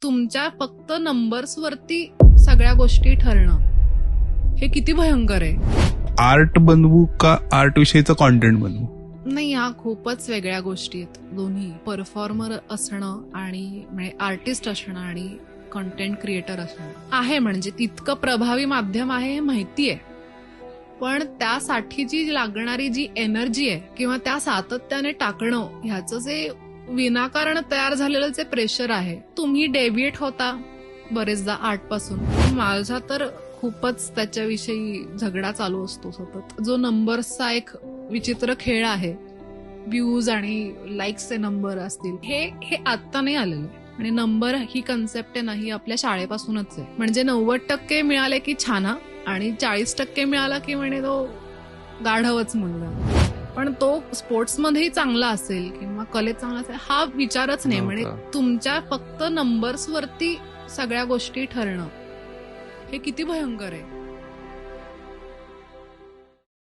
तुमच्या फक्त नंबर्स वरती सगळ्या गोष्टी ठरणं हे किती भयंकर आहे. आर्ट बनवू का आर्ट विषयीचं कॉन्टेंट बनवू? नाही, ह्या खूपच वेगळ्या गोष्टी आहेत. दोन्ही परफॉर्मर असणं आणि म्हणजे आर्टिस्ट असणं आणि कंटेंट क्रिएटर असणं आहे, म्हणजे तितकं प्रभावी माध्यम आहे हे माहिती आहे. पण त्यासाठी जी लागणारी जी एनर्जी आहे किंवा त्या सातत्याने टाकणं ह्याचं जे विनाकारण तयार झालेलं जे प्रेशर आहे. तुम्ही डेव्हिएट होता बरेचदा आर्ट पासून. माझा तर खूपच त्याच्याविषयी झगडा चालू असतो सतत. जो नंबर्सचा एक विचित्र खेळ आहे, व्ह्यूज आणि लाईक्सचे नंबर असतील, हे आत्ता नाही आलेलं. आणि नंबर ही कन्सेप्ट आहे ना, ही आपल्या शाळेपासूनच आहे. म्हणजे 90% मिळाले की छान, आणि 40% मिळाला की म्हणे तो गाढवच मुलगा. पण तो स्पोर्ट्समध्येही चांगला असेल किंवा कलेत चांगला असेल हा विचारच नाही. म्हणजे तुमच्या फक्त नंबर्स वरती सगळ्या गोष्टी ठरणं हे किती भयंकर आहे.